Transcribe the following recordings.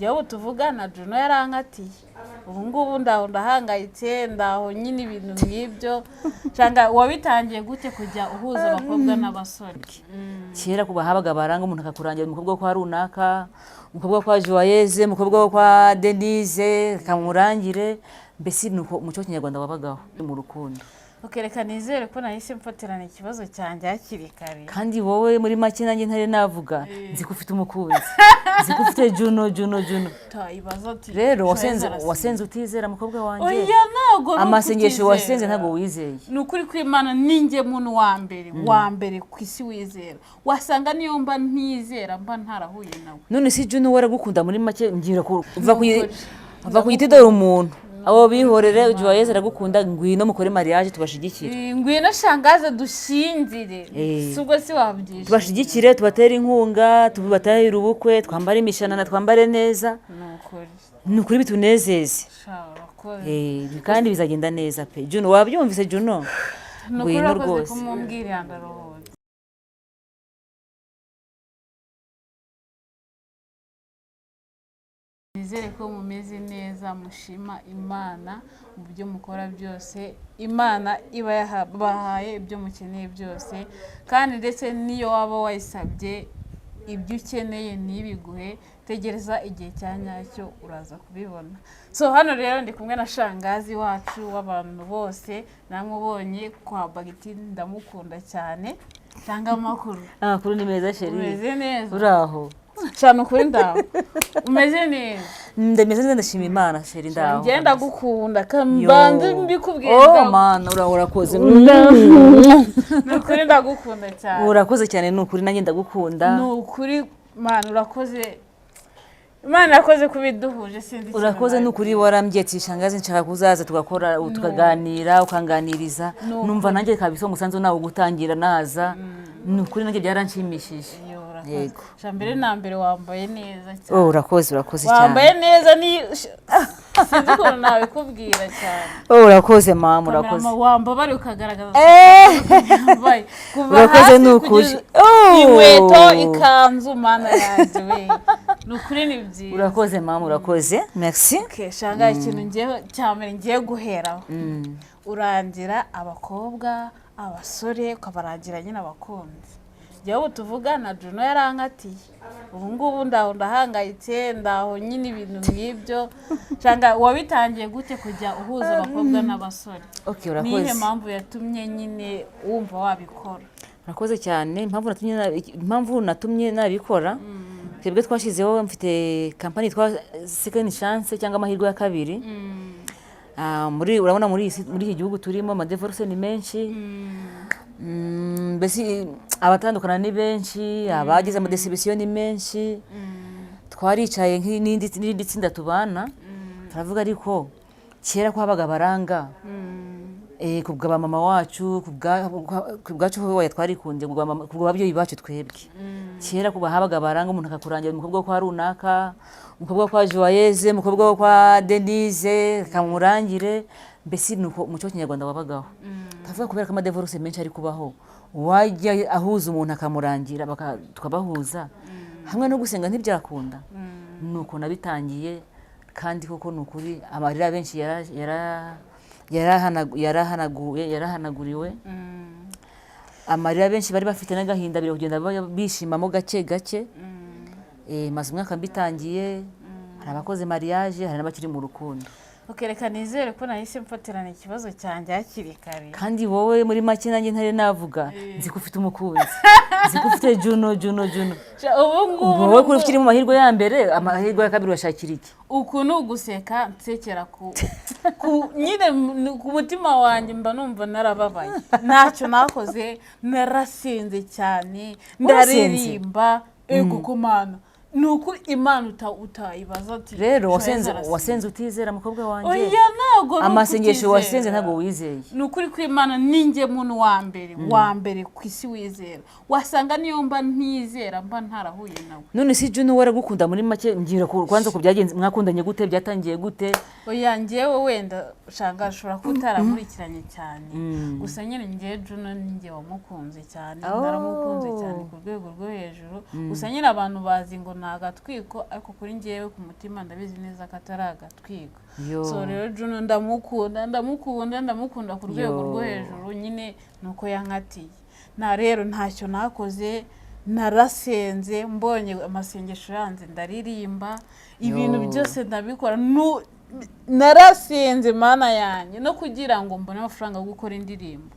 Jyewe tuvugana Juno yarankatiye ubu ngubu ndahangayitse ndaho nyine ibintu nk'ibyo cyangwa wabitangiye gute kujya uhuza abakobwa n'abasore? Kera kuba habaga baranga umuntu akakurangira umukobwa kwa runaka, umukobwa kwa Joyeuse, umukobwa kwa Denise kamurangire, mbese nuko umuco kinyarwanda wabagaho mu rukundo. Reka nizere ko nahise mfatirana ikibazo cyanjye hakiri kare. Kandi wowe muri make nanjye ntari navuga nzi ko ufite umukunzi, nzi ko ufite Juno. Rero wasenze utizera mukobwa wanjye. Oya ntago amasengesho wasenze ntago wizeye. Nukuri kw'Imana ninjye muntu wa mbere ku isi wizera. Wasanga niyo mba ntizera mba ntarahuye nawe. None si Juno waragukunda muri make ngira ko uva ku giti dore umuntu. Abo bihorere Joyeuse aragukunda ngwino mukore mariage tubashigikire. Ngwino shangaze dushinzire. Subwo si wabyishe. Tubashigikire tubatera inkunga, tubatahira ubukwe, twambare imishanana, twambare neza. Nukuri bitunezeze. Kandi bizagenda neza pe. Juno wabyumvise Juno? Ngwino rwose. Kumumbwira ndaroho. Nizere ko mumeze neza mushima Imana mu byo mukora byose. Imana iba yabahaye ibyo mukeneye byose, kandi ndetse niyo waba wayisabye ibyo ukeneye ntibiguhe, tegereza igihe cya nyacyo uraza kubibona. So hano rero ndi kumwe na shangazi wacu w'abantu bose, namubonye kwa Bagiti ndamukunda cyane. Cyangwa amakuru? Amakuru ni meza sheri. Umeze neza? Uraho? Cyane ukuri ndaho. Umeze neza? Ndameze neza ndashima Imana sheri ndaho. Ngenda gukunda kambanze mbikubwiye. Oh man urakoze. Nukuri ndagukunda cyane. Urakoze cyane nukuri nanjye ndagukunda. Nukuri man urakoze. Imana yakoze kubiduhuje sinzi. Urakoze nukuri warambye ati shangazi nshaka kuzaza tugakora tukaganira ukanganiriza. Numva nanjye kabiso musanzo nawo gutangira naza. Nukuri nanjye byaranshimishije. Yego. Shambere na mbere wambaye neza cyane. Urakoze cyane. Wambaye neza ni sinzi ko nawe kubwira cyane. Urakoze mama urakoze. Wamba bari ukagaragaza. Urakoze nukuri. Inkweto ikanzu mana yanjye we. Nukuri ni byiza. Urakoze mama urakoze. Merci. Shanga ikintu ngiye guheraho. Urangira abakobwa, abasore ukabarangira nyine abakunzi. Jyewe tuvugana Juno yarankatiye ubu ngubu ndahangayitse ndaho nyine ibintu nk'ibyo cyangwa wabitangiye gute kujya uhuza abakobwa n'abasore? Urakoze. Nihe mpamvu yatumye nyine wumva wabikora? Urakoze cyane. Impamvu natumye nabikora, twebwe twashizeho mfite kampani twa second chance cyangwa amahirwe ya kabiri. Urabona muri iki gihugu turimo amadevorce ni menshi. Mbese abatandukana ni benshi, abagize amadesibisiyo ni menshi. Twaricaye n'indi tsinda tubana turavuga ariko kera ko habaga baranga kubwa mama wacu kubwacu ho twarikunze kubwa ababyeyi bacu twebwe. Kera kuba habaga baranga umuntu akakurangira umukobwa kwa runaka, umukobwa kwa Joyeuse, umukobwa kwa Denise kamurangire, mbese nuko umuco kinyarwanda wabagaho. Tavuga kubera ko amadevorce menshi ari kubaho, wajya ahuza umuntu akamurangira tukabahuza hamwe no gusenga ntibyakunda. Nuko nabitangiye, kandi koko nukuri amarira benshi yarahanaguriwe. Amarira benshi bari bafite n'agahinda biri kugenda bishimamo gake gake. Maze umwaka mbitangiye, hari abakoze mariage, hari n'abakiri mu rukundo. Reka nizere ko nahise mfatirana ikibazo cyanjye hakiri kare. Kandi wowe muri make nanjye ntari navuga nzi ko ufite umukunzi, nzi ko ufite Juno. Ubu wowe kuri ukiri mu mahirwe ya mbere, amahirwe ya kabiri washakira iki? Uku ni uguseka nsekera nyine ku mutima wanjye mba numva narababaye. Ntacyo nakoze, narasinze cyane, ndaririmba kuko mana nuko Imana utayibaza ati rero wasenze utizera mukobwa wanjye. Oya ntago amasengesho wasenze ntago wizeye. Nukuri kw'Imana ninjye muntu wa mbere ku isi wizera. Wasanga niyo mba ntizera mba ntarahuye nawe. None si Juno waragukunda muri make ngira kwanza ko byagenze mwakundanye gute, byatangiye gute? Oya ngewe wenda shanga ashobora kutaramurikiranye cyane. Gusa nyine ngewe Juno ninjye wamukunze cyane, naramukunze cyane ku rwego rwo hejuru. Gusa nyine abantu bazi ngo ni agatwiko ariko kuri njyewe ku mutima ndabizi neza ko atari agatwiko. Yo. So rero Juno ndamukunda ku rwego rwo hejuru, nyine nuko yankatiye. Rero ntacyo nakoze, narasenze, mbonye amasengesho yanze ndaririmba, ibintu byose ndabikora, narasenze mana yanjye no kugira ngo mbone amafaranga yo gukora indirimbo.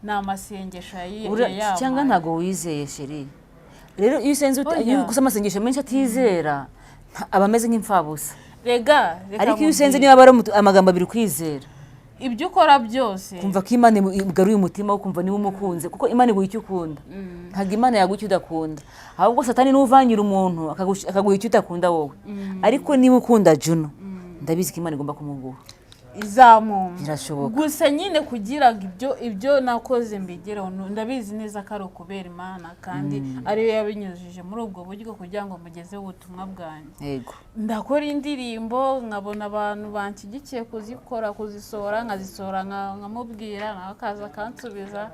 Ni amasengesho yayabaye. Cyangwa ntago wizeye sheri. Rero iyo usenze gusa amasengesho menshi atizera aba ameze nk'imfabusa. Reka ariko iyo usenze niba ari amagambo abiri kwizera, ibyo ukora byose kumva ko Imana igaruye umutima wo kumva niba umukunze, kuko Imana iguha icyo ukunda, ntabwo Imana yaguha icyo udakunda. Ahubwo Satani n'uvangira umuntu akaguha icyo udakunda wowe. Ariko niba ukunda Juno, ndabizi ko Imana igomba kumuguha. Izamumpa. Birashoboka. Gusa nyine kugira ibyo nakoze mbigeraho, ndabizi neza ko ari ukubera Imana, kandi ariyo yabinyujije muri ubwo buryo kugira ngo mugezeho ubutumwa bwanjye. Yego. Ndakora indirimbo, nkabona abantu banshyigikiye kuzisohora, nkamubwira nawe akaza akansubiza.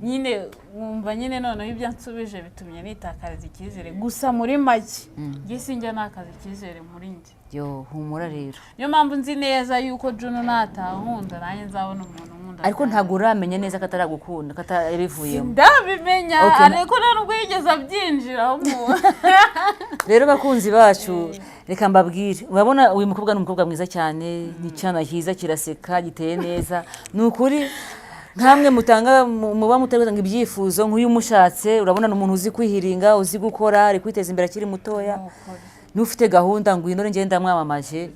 Nyine nkumva nyine noneho ibyo ansubije bitumye nitakariza icyizere. Gusa muri make njye sinjya nakaza icyizere muri njye. Yo, humura rero. Niyo mpamvu nzi neza yuko Juno natankunda nanjye nzabona umuntu nkunda. Ariko ntabwo uramenya neza ko ataragukunda, ko atarabivuyemo. Ndabimenya, ariko nubwo yigeze abyinjiramo. Rero bakunzi bacu, reka mbabwire, urabona uyu mukobwa ni umukobwa mwiza cyane, ni cyana cyiza, kiraseka, giteye neza. Ni ukuri nkamwe muba mutanga ibyifuzo nk'uyu mushatse, urabona ni umuntu uzi kwihiringa, uzi gukora, ari kwiteza imbere akiri mutoya. Nufite gahunda ngwino ngenda mwamamaje,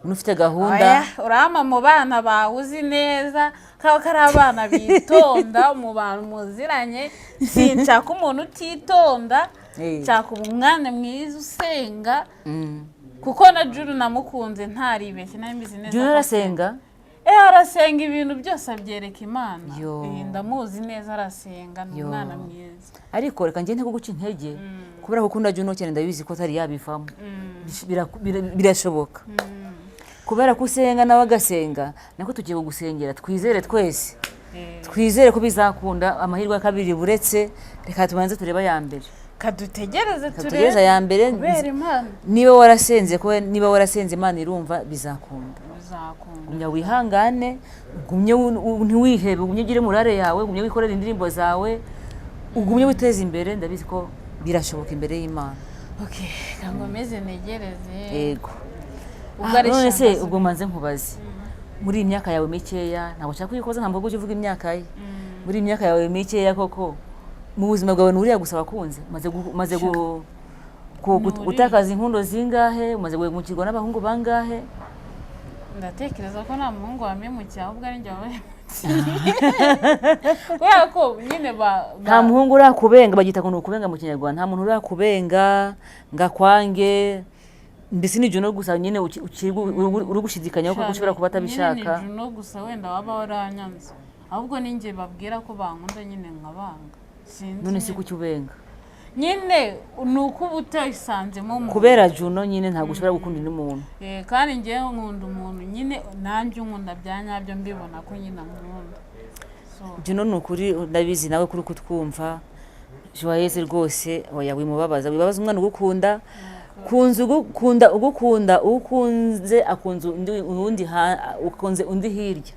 nufite gahunda urama mu bana bawe uzi neza ko ari abana bitonda, mu bantu muziranye. Sinshaka umuntu utitonda, nshaka umwana mwiza usenga, kuko na Juno namukunze ntaribeshye, nambizi neza. Juno arasenga? Arasenga, ibintu byose abyereka Imana. Ndamuzi neza, arasenga, ni umwana mwiza. Ariko reka ngende kuguca intege, kubera ko ukunda Juno cyane ndabizi ko atari yabivamo. Birashoboka. Kubera ko usenga nawe agasenga, nako tugiye kugusengera. Twizere twese, twizere ko bizakunda. Amahirwe kabiri buretse, reka tubanze tureba ya mbere. Kadutegereze turebe ya mbere. Niba warasenze Imana irumva, bizakunda. Gumya wihangane, gumye ntiwihebe, gumye ugire murare yawe, gumye wikorera indirimbo zawe, ugumye witeze imbere. Ndabizi ko birashoboka imbere y'Imana. Kango meze negereze. Yego. None se ubwo manze nkubaze, muri iyi myaka yawe mikeya, ntabwo nshaka kuyikoza, ntabwo ujye uvuga imyaka ye. Muri iyi myaka yawe mikeya koko, mu buzima bwawe nuriya gusa wakunze, maze gutakaza inkundo zingahe, maze guhemukirwa n'abahungu bangahe? Ndatekereza ko nta muhungu wamemukiye, ahubwo ari njye wamemukiye. Kubera ko nyine nta muhungu urakubenga, bagita ngo ni ukubenga mu Kinyarwanda. Nta muntu urakubenga ngakwange, mbese ni Juno gusa nyine uri gushidikanya ko ushobora kuba atabishaka. Ni Juno gusa wenda waba waranyanze, ahubwo ni njye babwira ko bankunda nyine nkabanga. None si kuki ubenga? Nyine ni uko uba utayisanzemo umuntu. Kubera Juno nyine ntabwo ushobora gukunda undi muntu. Kandi njyewe nkunda umuntu nyine nanjye unkunda bya nyabyo, mbibona ko nyine nkunda. Juno ni ukuri ndabizi nawe kuri kutwumva. Joyeuse rwose oya wimubabaza umwana ugukunda. Ugukunda ukunze akunze undi hirya.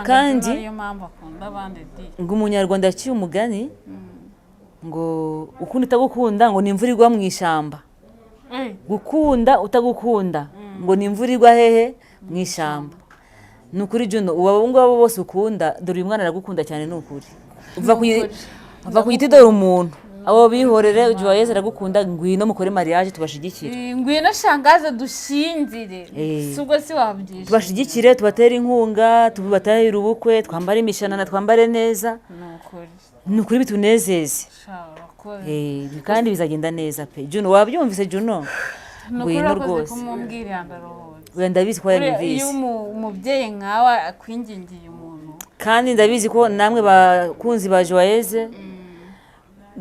Kandi niyo mpamvu akunda abandi. Ngo umunyarwanda yaciye umugani ngo ukunda utagukunda ngo ni imvura igwa mu ishyamba. Gukunda utagukunda ngo ni imvura igwa hehe? Mu ishyamba. Ni ukuri Juno, ubu ngabo bose ukunda, dore uyu mwana aragukunda cyane. Ni ukuri uva ku giti dore umuntu. Abo bihorere, Joyeuse aragukunda, ngwino mukore mariage tubashigikire. Ngwino shangaze dushinzire. Subwo si wabyishe. Tubashigikire, tubatere inkunga, tubatahire ubukwe, twambare imishanana, twambare neza. Ni ukuri bitunezeze. Kandi bizagenda neza pe. Juno, wabyumvise Juno? Ngwino rwose. Wenda bizi ko yabizi. Iyo umubyeyi nkawe akwingingiye umuntu. Kandi ndabizi ko namwe bakunzi ba Joyeuse,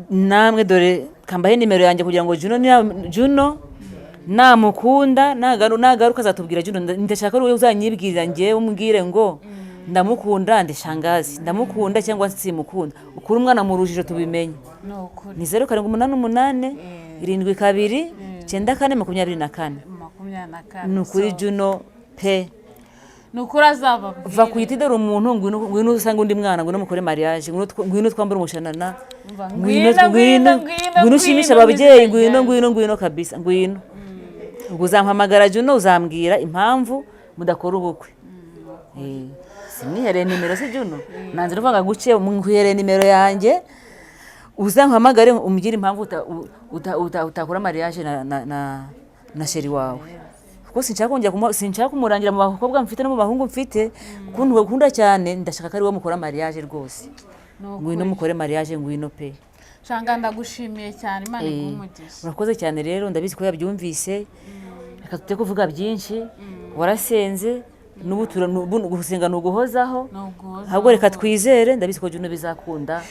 namwe dore kambaye nimero yanjye kugira ngo Juno namukunda nagaruka azatubwira. Juno, ndashaka ko uzanyibwirira njye umbwire ngo ndamukunda, ndishangazi ndamukunda cyangwa simukunda. Ukuri umwana mu rujijo tubimenye. Ni 0788 72 94 24. 24. Ni ukuri Juno pe. Ni ukuri azababwire. Va kuyita dore umuntu ngwino usanga undi mwana ngwino mukore mariage ngwino twambara umushanana ngwino ushimisha ababyeyi ngwino kabisa ngwino. Ubwo uzampamagara Juno uzambwira impamvu mudakora ubukwe. Simwihereye nimero se Juno nanze ruvanga guce mwihereye nimero yanjye uzampamagare umugire impamvu utakora mariage na sheri wawe. Kuko sinshaka kumurangira mu bakobwa mfite no mu bahungu mfite ukuntu bakunda cyane ndashaka kari wo mukora mariage rwose. Ngwino mukore mariage ngwino pe. Shanga ndagushimiye cyane Imana igumugisha. Urakoze cyane rero ndabizi ko yabyumvise. Reka tute kuvuga byinshi warasenze gusenga nuguhozaho. Ahubwo reka twizere ndabizi ko Juno bizakunda.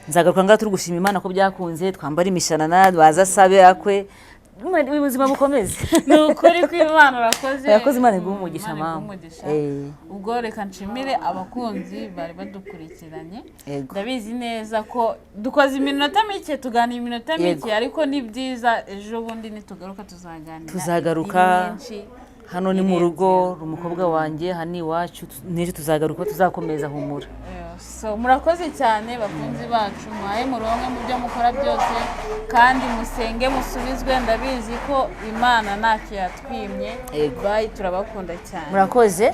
Nzagaruka ngaho turi gushima Imana ko byakunze twambara imishanana baza sabe akwe ubuzima bukomeze. Ni ukuri ko Imana urakoze. Yakoze Imana igumugisha mama. Ubwo reka nshimire abakunzi bari badukurikiranye. Ndabizi neza ko dukoze iminota mike tuganira iminota mike ariko ni byiza ejo bundi nitugaruka tuzagaruka hano ni mu rugo umukobwa wanjye hani iwacu n'ejo tuzagaruka tuzakomeza humura. So murakoze cyane bakunzi bacu mwaye muronke mu byo mukora byose kandi musenge musubizwe ndabizi ko Imana ntacyo yatwimye. Bye turabakunda cyane. Murakoze.